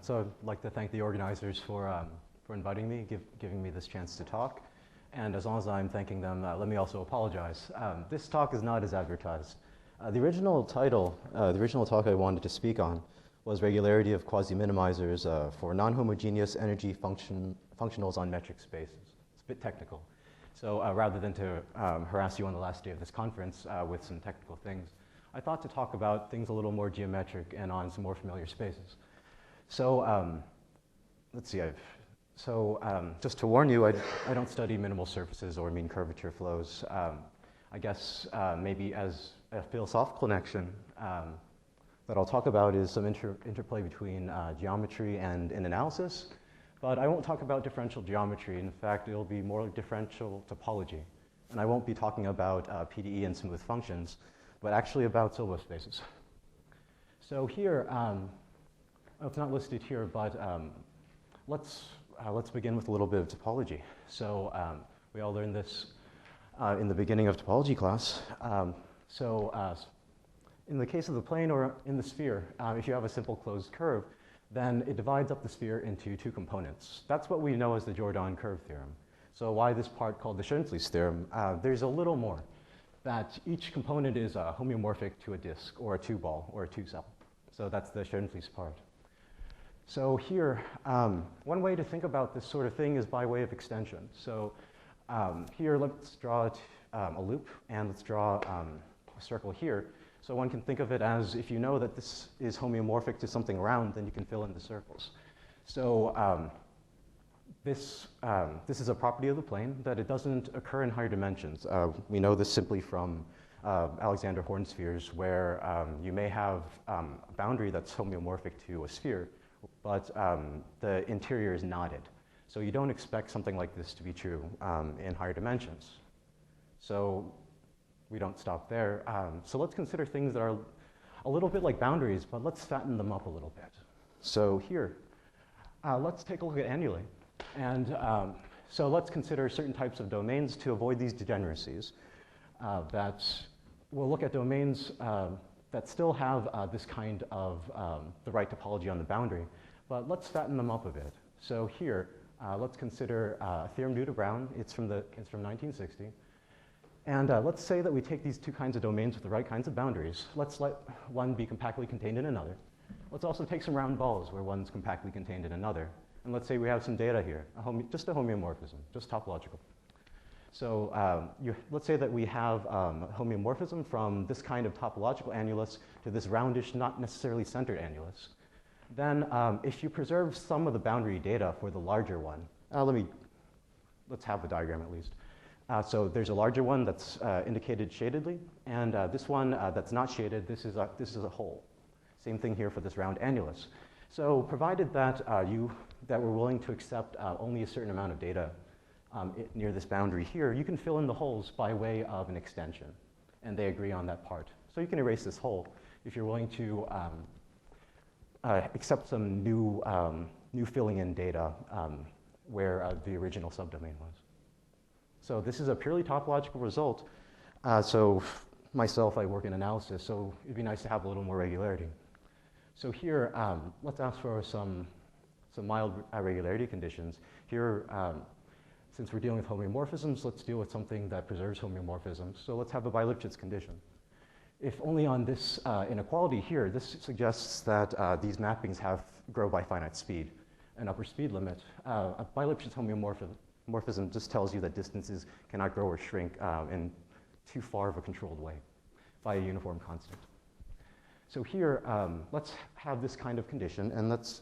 So I'd like to thank the organizers for inviting me, giving me this chance to talk. And as long as I'm thanking them, let me also apologize. This talk is not as advertised. The original title, the original talk I wanted to speak on was regularity of quasi-minimizers for non-homogeneous energy functionals on metric spaces. It's a bit technical. So rather than to harass you on the last day of this conference with some technical things, I thought to talk about things a little more geometric and on some more familiar spaces. So let's see, just to warn you, I don't study minimal surfaces or mean curvature flows. I guess maybe as a philosophical connection that I'll talk about is some interplay between geometry and an analysis, but I won't talk about differential geometry. In fact, it'll be more differential topology. And I won't be talking about PDE and smooth functions, but actually about Silva spaces. So here, it's not listed here, but let's begin with a little bit of topology. So we all learned this in the beginning of topology class. In the case of the plane or in the sphere, if you have a simple closed curve, then it divides up the sphere into two components. That's what we know as the Jordan curve theorem. So why this part called the Schoenflies theorem? There's a little more, that each component is homeomorphic to a disk or a two-ball or a two-cell. So that's the Schoenflies part. So here, one way to think about this sort of thing is by way of extension. So here, let's draw a loop, and let's draw a circle here. So one can think of it as, if you know that this is homeomorphic to something round, then you can fill in the circles. So this is a property of the plane, that it doesn't occur in higher dimensions. We know this simply from Alexander Horn spheres, where you may have a boundary that's homeomorphic to a sphere, but the interior is knotted. So you don't expect something like this to be true in higher dimensions. So we don't stop there. So let's consider things that are a little bit like boundaries, but let's fatten them up a little bit. So here, let's take a look at annuli. And so let's consider certain types of domains to avoid these degeneracies. We'll look at domains that still have this kind of the right topology on the boundary, but let's fatten them up a bit. So here, let's consider a theorem due to Brown. It's from 1960. And let's say that we take these two kinds of domains with the right kinds of boundaries. Let's let one be compactly contained in another. Let's also take some round balls where one's compactly contained in another. And let's say we have some data here, just a homeomorphism, just topological. So let's say that we have a homeomorphism from this kind of topological annulus to this roundish, not necessarily centered annulus. Then if you preserve some of the boundary data for the larger one, let's have the diagram at least. So there's a larger one that's indicated shadedly, and this one that's not shaded, this is a hole. Same thing here for this round annulus. So provided that that we're willing to accept only a certain amount of data near this boundary here, you can fill in the holes by way of an extension, and they agree on that part. So you can erase this hole if you're willing to accept some new filling in data where the original subdomain was. So this is a purely topological result. So myself, I work in analysis, so it'd be nice to have a little more regularity. So here, let's ask for some mild regularity conditions. Here, since we're dealing with homeomorphisms, let's deal with something that preserves homeomorphisms. So let's have a bi-lipschitz condition. If only on this inequality here, this suggests that these mappings grow by finite speed, an upper speed limit. A bi-lipschitz homeomorphism just tells you that distances cannot grow or shrink in too far of a controlled way by a uniform constant. So here, let's have this kind of condition, and let's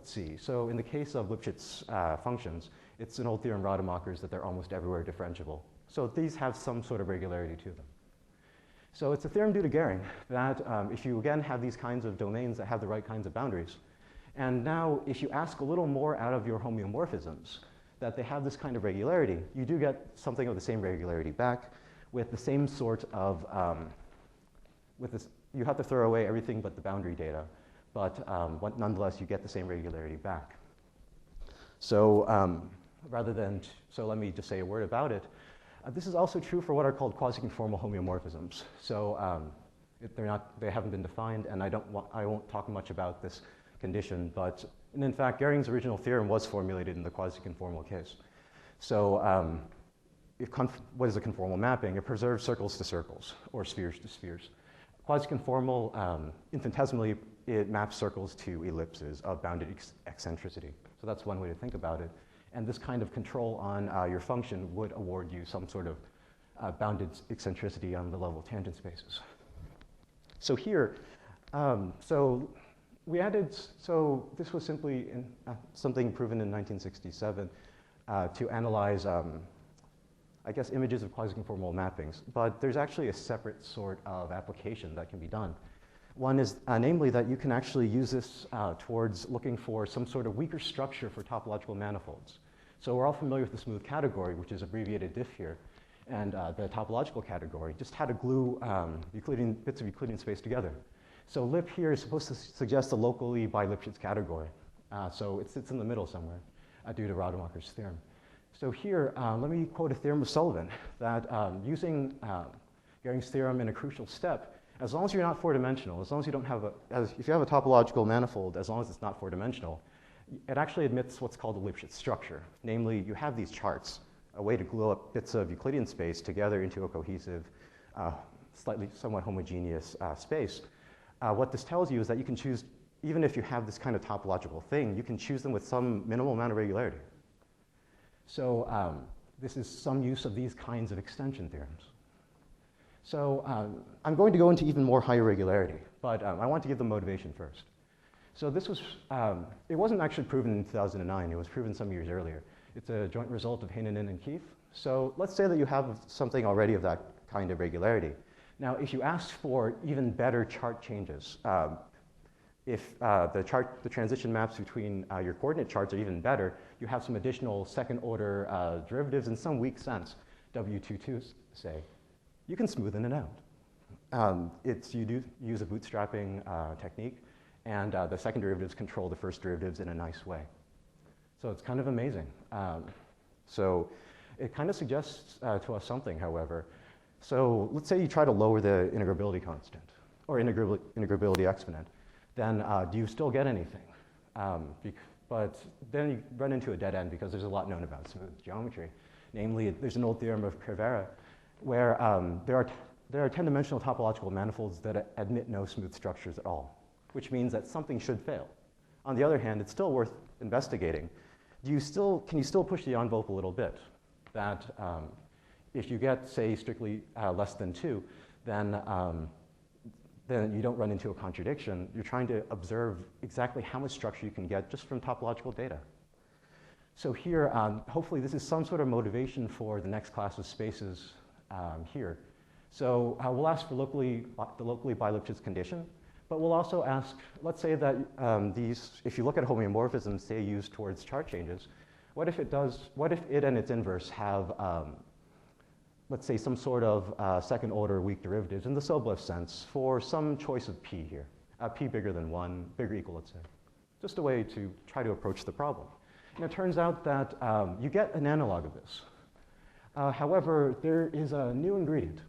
see. So in the case of Lipschitz functions, it's an old theorem Rademacher's that they're almost everywhere differentiable. So these have some sort of regularity to them. So it's a theorem due to Gehring that if you again have these kinds of domains that have the right kinds of boundaries, and now if you ask a little more out of your homeomorphisms, that they have this kind of regularity, you do get something of the same regularity back with the same sort of, you have to throw away everything but the boundary data, but nonetheless you get the same regularity back. So so let me just say a word about it. This is also true for what are called quasi-conformal homeomorphisms. So they haven't been defined, and I won't talk much about this condition, but in fact, Göring's original theorem was formulated in the quasi-conformal case. So what is a conformal mapping? It preserves circles to circles, or spheres to spheres. Quasi-conformal, infinitesimally, it maps circles to ellipses of bounded eccentricity. So that's one way to think about it. And this kind of control on your function would award you some sort of bounded eccentricity on the level of tangent spaces. So here, so this was simply something proven in 1967 to analyze, I guess, images of quasi-conformal mappings. But there's actually a separate sort of application that can be done. One is, namely, that you can actually use this towards looking for some sort of weaker structure for topological manifolds. So we're all familiar with the smooth category, which is abbreviated diff here, and the topological category, just how to glue bits of Euclidean space together. So lip here is supposed to suggest a locally bi-Lipschitz category. So it sits in the middle somewhere due to Rademacher's theorem. So here, let me quote a theorem of Sullivan that using Göring's theorem in a crucial step, as long as you're not four-dimensional, as long as you don't have if you have a topological manifold, as long as it's not four-dimensional, it actually admits what's called a Lipschitz structure. Namely, you have these charts, a way to glue up bits of Euclidean space together into a cohesive, somewhat homogeneous space. What this tells you is that you can choose, even if you have this kind of topological thing, you can choose them with some minimal amount of regularity. So this is some use of these kinds of extension theorems. So I'm going to go into even more higher regularity, but I want to give the motivation first. So this was, it wasn't actually proven in 2009, it was proven some years earlier. It's a joint result of Heinonen and Keith. So let's say that you have something already of that kind of regularity. Now, if you ask for even better chart changes, if the transition maps between your coordinate charts are even better, you have some additional second order derivatives in some weak sense, W22 say, you can smoothen it out. You do use a bootstrapping technique, and the second derivatives control the first derivatives in a nice way. So it's kind of amazing. So it kind of suggests to us something, however. So let's say you try to lower the integrability constant, or integrability exponent. Then do you still get anything? But then you run into a dead end because there's a lot known about smooth geometry. Namely, there's an old theorem of Curvature where there are 10-dimensional topological manifolds that admit no smooth structures at all, which means that something should fail. On the other hand, it's still worth investigating. Can you still push the envelope a little bit? That if you get, say, strictly less than 2, then you don't run into a contradiction. You're trying to observe exactly how much structure you can get just from topological data. So here, hopefully this is some sort of motivation for the next class of spaces here. So we'll ask for the locally bi-Lipschitz condition, but we'll also ask, let's say that if you look at homeomorphisms, say, used towards chart changes, what if it and its inverse have, let's say, some sort of second order weak derivatives in the Sobolev sense for some choice of p here, p bigger than 1, bigger equal, let's say. Just a way to try to approach the problem. And it turns out that you get an analog of this. However, there is a new ingredient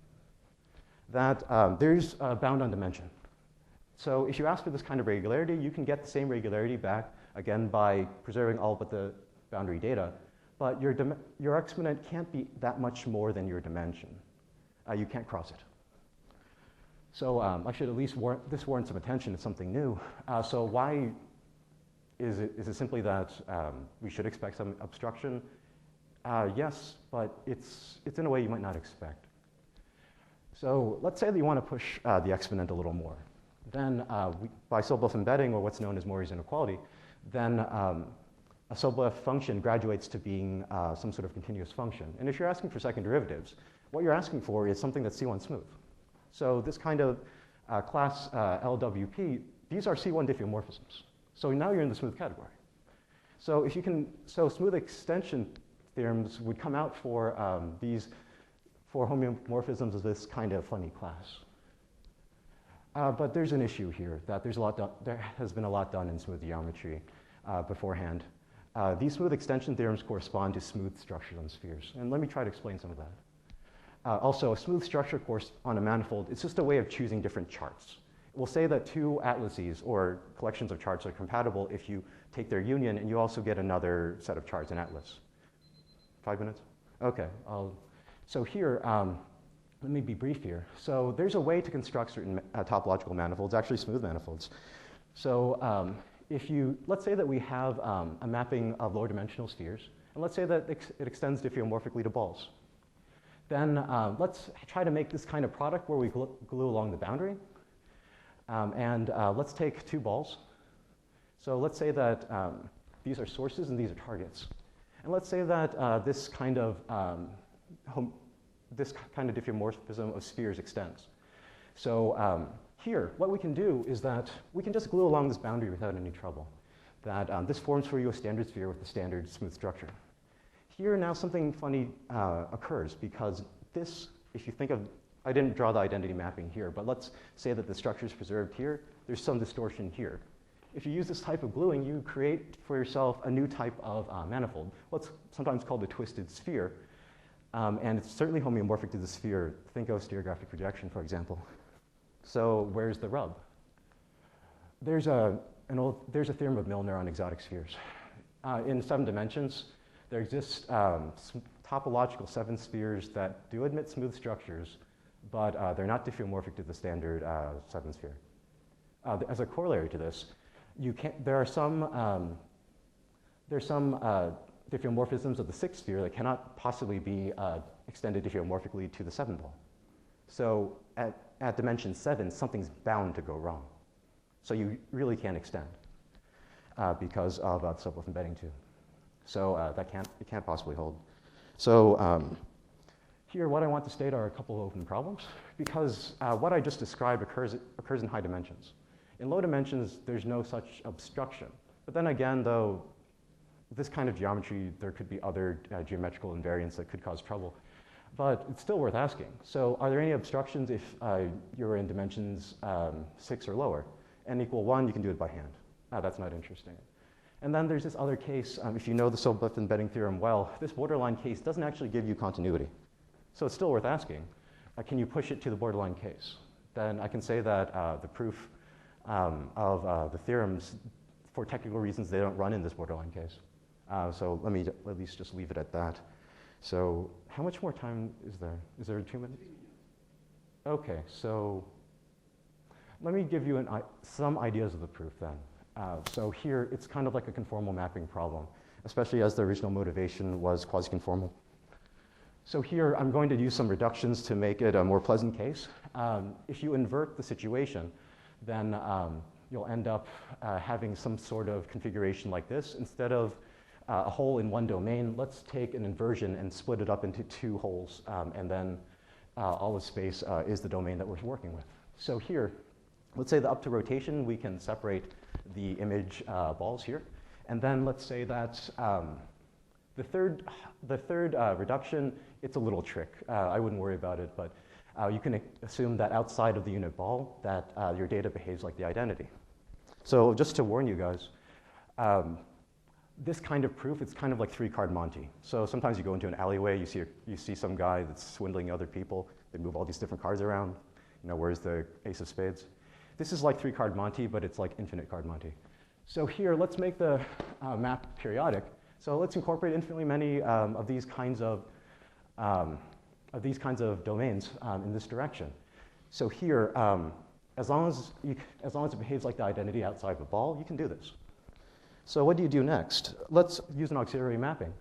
that there's bound on dimension. So if you ask for this kind of regularity, you can get the same regularity back, again, by preserving all but the boundary data. But your exponent can't be that much more than your dimension. You can't cross it. So I should at least this warrant some attention. It's something new. So why is it simply that we should expect some obstruction? Yes, but it's in a way you might not expect. So let's say that you want to push the exponent a little more. Then by Sobolev embedding, or what's known as Maury's inequality, then a Sobolev function graduates to being some sort of continuous function. And if you're asking for second derivatives, what you're asking for is something that's C1 smooth. So this kind of class LWP, these are C1 diffeomorphisms. So now you're in the smooth category. So if you can, smooth extension theorems would come out for for homeomorphisms of this kind of funny class. But there's an issue here that there has been a lot done in smooth geometry beforehand. These smooth extension theorems correspond to smooth structures on spheres. And let me try to explain some of that. Also, a smooth structure course on a manifold, it's just a way of choosing different charts. We'll say that two atlases or collections of charts are compatible if you take their union and you also get another set of charts in atlas. 5 minutes? Okay. So here, let me be brief here. So there's a way to construct certain topological manifolds, actually smooth manifolds. So let's say that we have a mapping of lower dimensional spheres, and let's say that it extends diffeomorphically to balls. Then let's try to make this kind of product where we glue along the boundary. Let's take two balls. So let's say that these are sources and these are targets. And let's say that this kind of diffeomorphism of spheres extends. So here, what we can do is that we can just glue along this boundary without any trouble. That this forms for you a standard sphere with a standard smooth structure. Here now something funny occurs because this, if you think of, I didn't draw the identity mapping here, but let's say that the structure is preserved here. There's some distortion here. If you use this type of gluing, you create for yourself a new type of manifold, what's sometimes called the twisted sphere. And it's certainly homeomorphic to the sphere. Think of stereographic projection, for example. So where's the rub? There's a theorem of Milnor on exotic spheres. In 7 dimensions, there exists topological 7 spheres that do admit smooth structures, but they're not diffeomorphic to the standard 7 sphere. As a corollary to this, there are some diffeomorphisms of the 6th sphere that cannot possibly be extended diffeomorphically to the 7 ball. So at dimension 7, something's bound to go wrong. So you really can't extend because of the subglyph embedding too. So it can't possibly hold. So here, what I want to state are a couple of open problems because what I just described occurs in high dimensions. In low dimensions, there's no such obstruction. But then again, though, this kind of geometry, there could be other geometrical invariants that could cause trouble. But it's still worth asking. So are there any obstructions if you're in dimensions 6 or lower? N equal 1, you can do it by hand. That's not interesting. And then there's this other case. If you know the subglyph embedding theorem well, this borderline case doesn't actually give you continuity. So it's still worth asking. Can you push it to the borderline case? Then I can say that the proof of the theorems, for technical reasons, they don't run in this borderline case. So let me at least just leave it at that. So how much more time is there? Is there 2 minutes? Okay, so let me give you some ideas of the proof then. So here, it's kind of like a conformal mapping problem, especially as the original motivation was quasi-conformal. So here, I'm going to use some reductions to make it a more pleasant case. If you invert the situation, then you'll end up having some sort of configuration like this. Instead of a hole in one domain, let's take an inversion and split it up into 2 holes, and then all of space is the domain that we're working with. So here, let's say the up to rotation, we can separate the image balls here. And then let's say that the third reduction, it's a little trick. I wouldn't worry about it, but you can assume that outside of the unit ball, that your data behaves like the identity. So just to warn you guys, this kind of proof, it's kind of like 3-card Monte. So sometimes you go into an alleyway, you see some guy that's swindling other people. They move all these different cards around. You know, where's the ace of spades? This is like 3-card Monte, but it's like infinite card Monte. So here, let's make the map periodic. So let's incorporate infinitely many of these kinds of domains in this direction. So here, as long as it behaves like the identity outside the ball, you can do this. So what do you do next? Let's use an auxiliary mapping.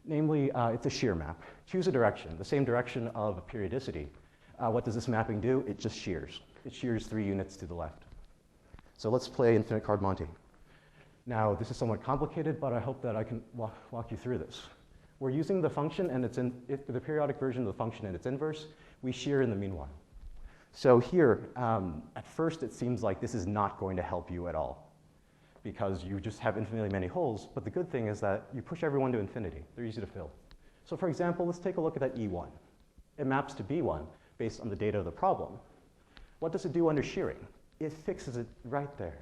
Namely, it's a shear map. Choose a direction, the same direction of periodicity. What does this mapping do? It just shears. It shears 3 units to the left. So let's play infinite card Monte. Now, this is somewhat complicated, but I hope that I can walk you through this. We're using the function and the periodic version of the function and its inverse. We shear in the meanwhile. So here, at first, it seems like this is not going to help you at all because you just have infinitely many holes. But the good thing is that you push everyone to infinity. They're easy to fill. So for example, let's take a look at that E1. It maps to B1 based on the data of the problem. What does it do under shearing? It fixes it right there.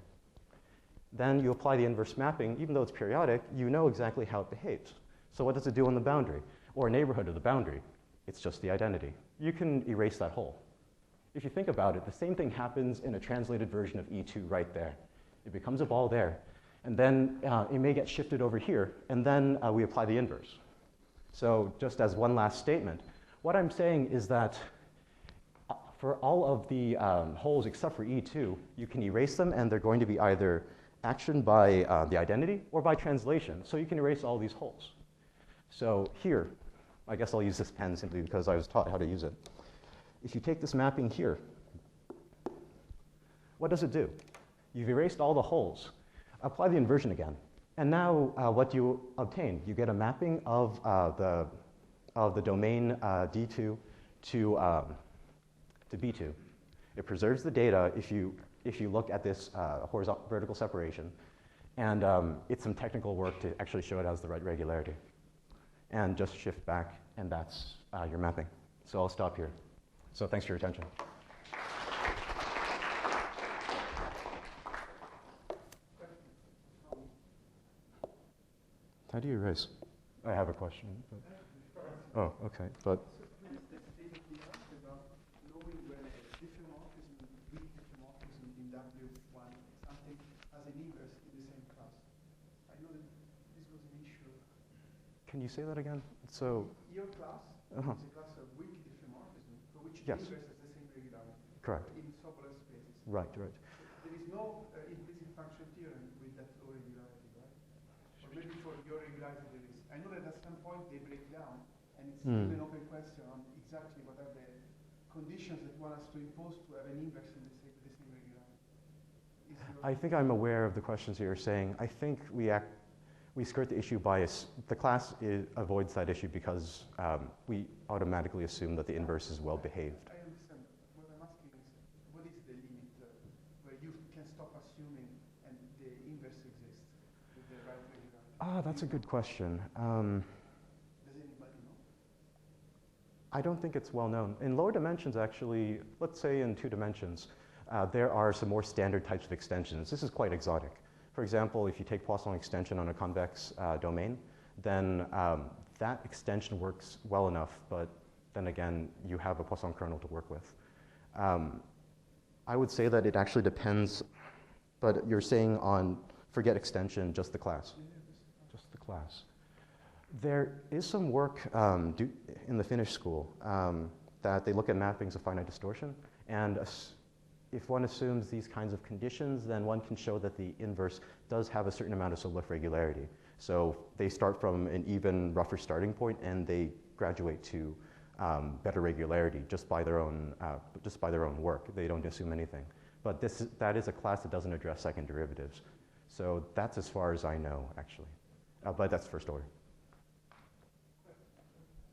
Then you apply the inverse mapping. Even though it's periodic, you know exactly how it behaves. So what does it do on the boundary or neighborhood of the boundary? It's just the identity. You can erase that hole. if you think about it, the same thing happens in a translated version of E2 right there. It becomes a ball there, and then it may get shifted over here, and then we apply the inverse. So just as one last statement, what I'm saying is that for all of the holes except for E2, you can erase them, and they're going to be either actioned by the identity or by translation. So you can erase all these holes. So here, I guess I'll use this pen simply because I was taught how to use it. If you take this mapping here, what does it do? You've erased all the holes. Apply the inversion again. And now what do you obtain? You get a mapping of the domain D2 to B2. It preserves the data if you look at this horizontal vertical separation. And it's some technical work to actually show it has the right regularity. And just shift back, and that's your mapping. So I'll stop here. So thanks for your attention. How do you erase? I have a question. But, oh, okay. But can you say that again? So your class is a class of weak diffeomorphism for which the inverse has the same regularity. Correct. In SLS spaces. Right, right. There is no implicit function theorem with that low regularity, right? Or maybe for your regularity there is. I know that at some point they break down, and it's still an open question on exactly what are the conditions that one has to impose to have an inverse in the same regularity. I think I'm aware of the questions that you're saying. I think we skirt the issue by the class avoids that issue because we automatically assume that the inverse is well behaved. I understand. What I'm asking is, what is the limit where you can stop assuming and the inverse exists with the right regularity? That's a good question. Does anybody know? I don't think it's well known. In lower dimensions, actually, let's say in 2 dimensions, there are some more standard types of extensions. This is quite exotic. For example, if you take Poisson extension on a convex domain, then that extension works well enough, but then again, you have a Poisson kernel to work with. I would say that it actually depends, but you're saying on, forget extension, just the class. Just the class. There is some work in the Finnish school that they look at mappings of finite distortion, and if one assumes these kinds of conditions, then one can show that the inverse does have a certain amount of SLS regularity. So they start from an even rougher starting point, and they graduate to better regularity just by their own work. They don't assume anything. But that is a class that doesn't address second derivatives. So that's as far as I know, actually. But that's first order.